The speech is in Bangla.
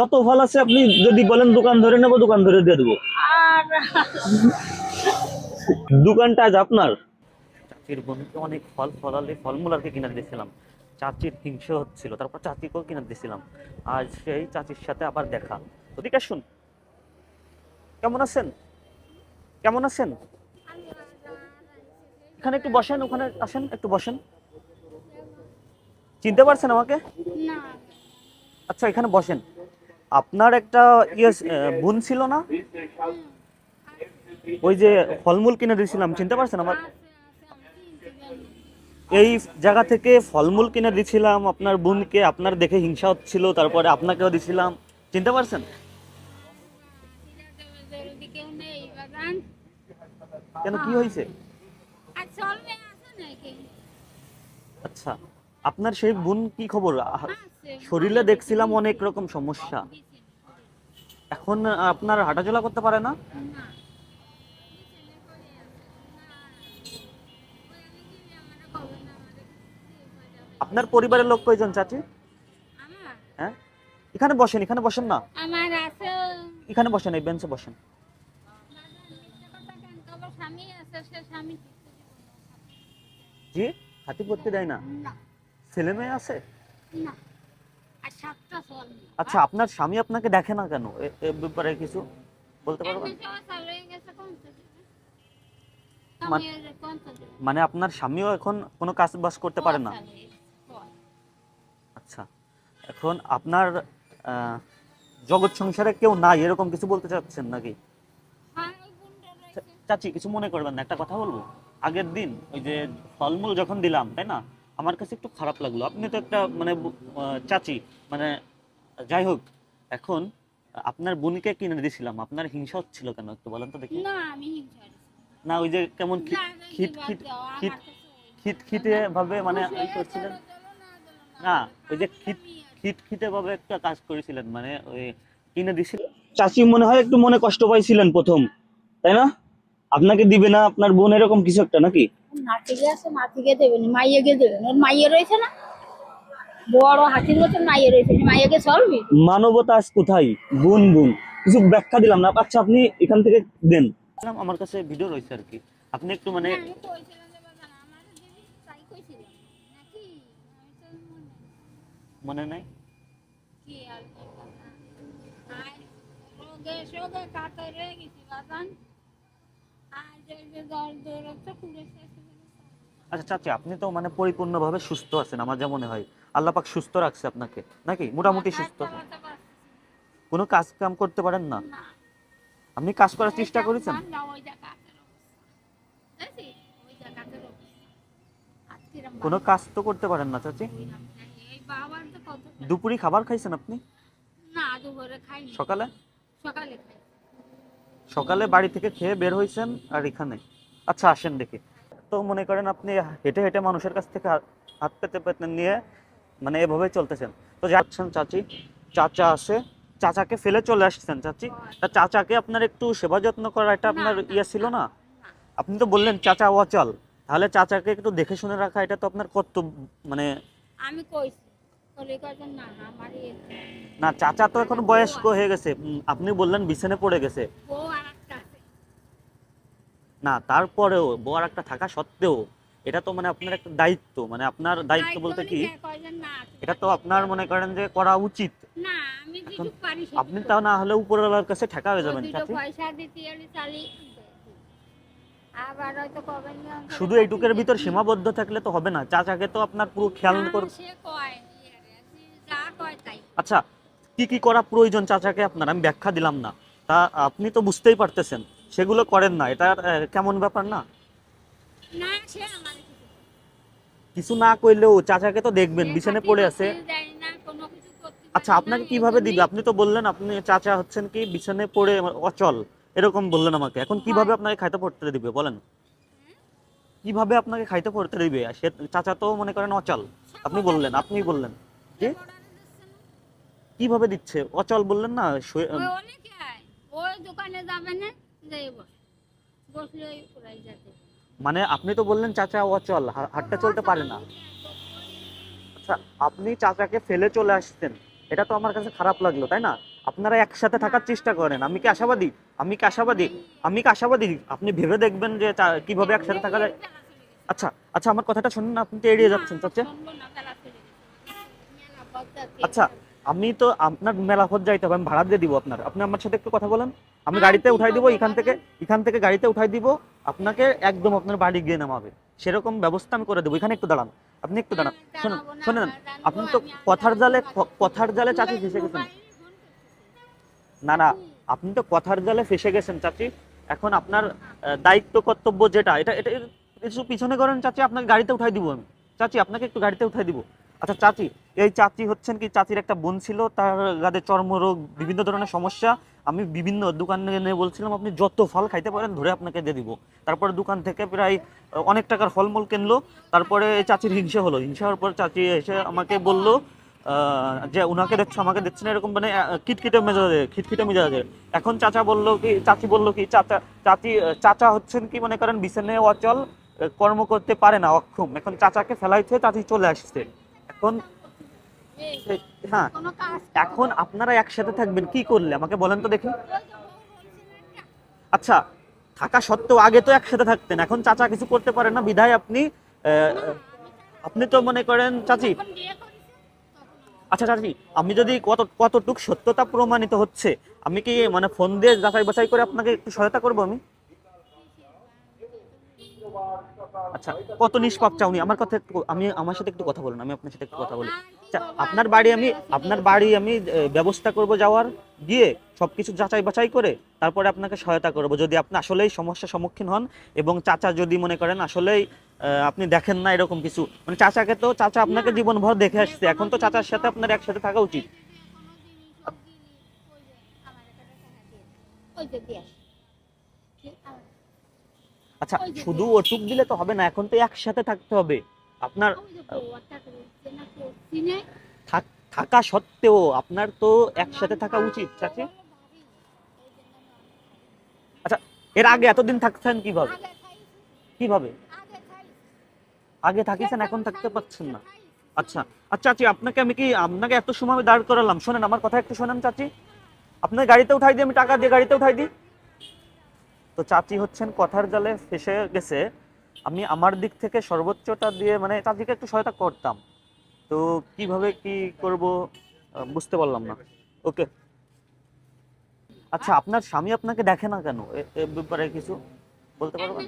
যত ফল আছে আপনি যদি বলেন দোকান ধরে নেবো, দোকান ধরে দিয়ে দেবো। আর দোকানটা আজ আপনার। চাচির বোনকে অনেক ফলমূল আর কি কিনে দিয়েছিলাম। চাচির হিংসে হচ্ছিল, তারপর চাচিকেও কিনে দিয়েছিলাম। আজ সেই চাচির সাথে আবার দেখা। ওদিকে আসুন। কেমন আছেন? কেমন আছেন? এখানে একটু বসেন, ওখানে আসেন, একটু বসেন। চিনতে পারছেন আমাকে? না, আচ্ছা, এখানে বসেন। আপনার একটা বোন ছিল না? ওই যে ফলমূল কিনে দিয়েছিলাম, চিনতে পারছেন আমার? আমি চিনতে পারিনি। এই জায়গা থেকে ফলমূল কিনে দিছিলাম আপনার বোনকে, আপনার দেখে হিংসা হচ্ছিল, তারপরে আপনাকেও দিছিলাম। চিনতে পারছেন? জরুরি কেউ নেই বাগান। কেন, কি হয়েছে? আর চলবে আছে নাকি? আচ্ছা, আপনার সেই বোন কি খবর? আছে, শরীরে দেখছিলাম অনেক রকম সমস্যা। এখন আপনার হাঁটাচলা করতে পারে না? না, আপনার পরিবারের লোক কয়জন চাচি? আমার হ্যাঁ, এখানে বসেন, এখানে বসেন না, আমার আছে। এখানে বসেন, এই বেঞ্চে বসেন। স্বামী আছে, সে স্বামী জি? হাতি পড়তে দেয় না? না, ছেলে মেয়ে আছে? না, আর সাতটা চলবে। আচ্ছা, আপনার স্বামী আপনাকে দেখে না কেন? এ ব্যাপারে কিছু বলতে পারবেন? মান- মানে আপনার স্বামীও এখন কোনো কাজ বাজ করতে পারে না? আচ্ছা, এখন আপনার আহ, জগৎ সংসারে কেউ নাই এরকম কিছু বলতে চাচ্ছেন নাকি? চাচি, কিছু মনে করবেন না, একটা কথা বলবো। আগের দিন ওই যে ফলমূল যখন দিলাম, তাই না, আমার কাছে একটু খারাপ লাগলো। আপনি তো একটা মানে চাচি, মানে যাই হোক। এখন আপনার বোনকে কিনে দিয়েছিলাম, আপনার হিংসা হচ্ছিল কেন একটু বলেন তো দেখি। না, আমি হিংসা করি না, ওই যে কেমন না, খিট বাদ খিট দাও, খিট আমার কাছে ওই খিটখিটে ভাবে মানে বুঝলে, ওই করছিলেন। চলো, চলো, না, চলো, না, না, ওই যে পাগলামি আর কি। খিটখিটে ভাবে একটা কাজ করেছিলেন, মানে ওই কিনে দিছিল। চাচি মনে হয় একটু মনে কষ্ট পাইছিলেন প্রথম, তাই না? আপনাকে দিবে না আপনার বোন, এরকম কিছু একটা নাকি? নাতিকে আছে, নাতিকে দেবেন, মাইয়াকে দেবেন, ওর মাইয়া রয়েছে না, বড় হাতির মতন মাইয়া রয়েছে, মাইয়াকে চলবে। মানবতা আজ কোথায়? বোন বোন কিছু ব্যাখ্যা দিলাম না। আচ্ছা, আপনি এখান থেকে দেন। আমার কাছে ভিডিও রয়েছে আর কি, আপনি একটু মানে না, আমি কইছিলাম যে বাবা না, আমার দিবি, তাই কইছিলাম নাকি? আমি তো মনে নাই। কি আর করবো না। আর রোগে শোগে কাতরে গেছি বাবান, আর যে দল দৌড়াচ্ছে পুরে শেষ হয়ে গেছে। আচ্ছা চাচি, আপনি তো মানে পরিপূর্ণভাবে সুস্থ আছেন আমার যা মনে হয়। আল্লাহ পাক সুস্থ রাখছে আপনাকে, নাকি মোটামুটি মাথায় সুস্থ? চালাতে পারছি কোনো কাজ কাম করতে পারেন না? না। আপনি কাজ করার এই চেষ্টা যাও করেছেন? মান যাও, ওই জায়গা কাতের অবস্থা দেখছি, ওই জায়গা কাতের অবস্থা আজকেরম কোনো বাবা কাজ তো করতে পারেন না চাচি? এই বাবার তো কত দুপুরে খাবার খাইছেন আপনি? না, দুপুরে খাইনি, সকালে? সকালে খাই। সকালে বাড়ি থেকে খেয়ে বের হয়েছেন আর এখানে? আচ্ছা, আসেন দেখি। তো মনে করেন আপনি হেঁটে হেঁটে মানুষের কাছ থেকে হাত পেতে পেতে নিয়ে মানে এভাবে চলতেছেন। তো যাচ্ছেন চাচি, চাচা আছে, চাচাকে ফেলে চলে আসছেন চাচি। তা চাচাকে আপনার একটু সেবা যত্ন করা, এটা না, আপনার না, ইয়ে ছিল না? না, আপনি তো বললেন চাচা অচল, তাহলে চাচাকে একটু দেখে শুনে রাখা এটা তো আপনার কর্তব্য। মানে আমি কইছি বলে কইছে না, আমার না, চাচা তো এখন বয়স্ক হয়ে গেছে। আপনি বললেন বিছানে পড়ে গেছে। বউ আর একটা আছে। না, তারপরেও বউ আর একটা থাকা সত্ত্বেও এটা তো মানে আপনার একটা দায়িত্ব, মানে আপনার দায়িত্ব দায়িত্ব বলতে মানে কি, কয়জন না আছে, এটা তো আপনার মনে করেন যে করা উচিত। না, আমি এখন যেটুক পারি আপনি সেটুক তাও করি। না হলে উপরওয়ালার কাছে ঠেকা হয়ে ও যাবেন দুটো চাচি। পয়সা দিতে এলে চালি, আবার হয়তো কবেন না করে শুধু পাঠিয়ে এইটুকের ভিতর দিয়েছি। সীমাবদ্ধ থাকলে তো হবে না, চাচাকে তো আপনার পুরো খেয়াল না, করে। সে কয় ইয়ে রে, যা কয় তাই। আচ্ছা, কি কি করা প্রয়োজন চাচাকে আপনার, আমি ব্যাখ্যা দিলাম না, তা আপনি তো বুঝতেই পারতেছেন, সেগুলো করেন না, এটা কেমন ব্যাপার না? না, সে আমার কিছু না করলেও চাচাকে তো দেখবেন সে বিছানে খাতি পড়ে আছে। বাতি দেয় না, কোনো কিছু করতে আচ্ছা, পারে না, আপনাকে এই কিভাবে দিবে? জন্যই আপনি তো বললেন আপনি চাচা হচ্ছেন কি বিছানে পড়ে অচল, এরকম বললেন আমাকে। এখন কিভাবে হয়। আপনাকে খাইতে পড়তে দিবে বলেন? কিভাবে আপনাকে খাইতে পড়তে দিবে? সে চাচা তো মনে করেন অচল, আপনি বললেন, আপনি বললেন যে কিভাবে দিচ্ছে? অচল বললেন না, ওই অনেকে আয়, ওই দোকানে যাবে না, যাই বসলে ওরাই যাবে। মানে আপনি তো বললেন চাচা অচল, হাঁটতে চলতে পারে না। আচ্ছা, আপনি চাচাকে ফেলে চলে আসছেন, এটা তো আমার কাছে খারাপ লাগলো, তাই না? আপনারা একসাথে থাকার চেষ্টা করেন। আমি কি আশাবাদী? আমি কি আশাবাদী? আমি কি আশাবাদী? আপনি ভেবে দেখবেন যে কিভাবে একসাথে থাকা যায়। আচ্ছা আচ্ছা, আমার কথাটা শুনুন না, আপনি তো এড়িয়ে যাচ্ছেন চাচা। আচ্ছা, আমি তো আপনার মেলাফত যাইতে হবে, আমি ভাড়া দিয়ে দিব আপনার। আপনি আমার সাথে একটু কথা বলেন, আমি গাড়িতে উঠাই দিব এখান থেকে গাড়িতে উঠাই দিব, আপনাকে একদম আপনার বাড়ি গিয়ে নামাবে, সেরকম ব্যবস্থা আমি করে দেবো। এখানে একটু দাঁড়ান, আপনি একটু দাঁড়ান, শুনুন শুনুন। আপনি তো কথার জালে চাচি ফেসে গেছেন। না না, আপনি তো কথার জালে ফেসে গেছেন চাচি। এখন আপনার দায়িত্ব কর্তব্য যেটা, এটা এটা এটা কিছু পিছনে করেন চাচি, আপনাকে গাড়িতে উঠাই দিব আমি। চাচি আপনাকে একটু গাড়িতে উঠাই দিব। আচ্ছা চাচি, এই চাচি হচ্ছেন কি, চাচির একটা বোন ছিল, তার গাতে চর্মরোগ, বিভিন্ন ধরনের সমস্যা। আমি বিভিন্ন দোকানে নিয়ে বলছিলাম আপনি যত ফল খাইতে পারেন ধরে আপনাকে দিয়ে দিব। তারপরে দোকান থেকে প্রায় অনেক টাকার ফলমূল কিনলো। তারপরে চাচির হিংসা হলো, হিংসা হওয়ার পর চাচি এসে আমাকে বলল যে উনাকে দেখছো আমাকে দেখছে না, এরকম মানে খিটখিটে মেজাজে। এখন চাচি বললো কি, চাচা হচ্ছেন কি মনে করেন বিছানে অচল, কর্ম করতে পারে না, অক্ষম। এখন চাচাকে ফেলাইতে চাচি চলে আসছে। এখন হ্যাঁ, এখন আপনারা একসাথে থাকবেন কি করলে আমাকে বলেন তো দেখি। আচ্ছা, থাকা সত্ত্বেও আগে তো একসাথে থাকতেন, এখন চাচা কিছু করতে পারে না বিধায় আপনি তো মনে করেন চাচি। আচ্ছা চাচি, আমি যদি কতটুক সত্যতা প্রমাণিত হচ্ছে, আমি কি মানে ফোন দিয়ে যাচাই বাছাই করে আপনাকে একটু সহায়তা করবো আমি। আচ্ছা, কত নিষ্পাপ চাউনি আমার কথা একটু, আমি আমার সাথে একটু কথা বলুন, আমি আপনার সাথে একটু কথা বলি। আচ্ছা, আপনার বাড়ি আমি ব্যবস্থা করব যাওয়ার, গিয়ে সবকিছু যাচাই বাছাই করে তারপরে আপনাকে সহায়তা করব, যদি আপনি আসলেই সমস্যার সম্মুখীন হন। এবং চাচা যদি মনে করেন আসলেই আপনি দেখেন না এরকম কিছু, মানে চাচা আপনাকে জীবনভর দেখে আসছে, এখন তো চাচার সাথে আপনার একসাথে থাকা উচিত। আচ্ছা, শুধু ওটুক দিলে তো হবে না, এখন তো একসাথে থাকতে হবে আপনার। থাকা সত্ত্বেও আপনার তো একসাথে থাকা উচিত চাচি। আচ্ছা, এর আগে এতদিন থাকছেন কিভাবে? কিভাবে আগে থাকিছেন, এখন থাকতে পারছেন না? আচ্ছা আচ্ছা চাচি, আপনাকে এত সময় আমি দাঁড় করালাম, শোনেন আমার কথা একটু শোনেন চাচি। আপনার গাড়িতে উঠাই দিই, আমি টাকা দিয়ে গাড়িতে উঠাই দিই। তো চাচি হচ্ছেন কথার জালে ফেসে গেছে। আমি আমার দিক থেকে সর্বোচ্চটা দিয়ে মানে চাচিকে একটু সহায়তা করতাম। তো কিভাবে কি করব বুঝতে পারলাম না। ওকে। আচ্ছা, আপনার স্বামী আপনাকে দেখে না কেন, এ ব্যাপারে কিছু বলতে পারবেন?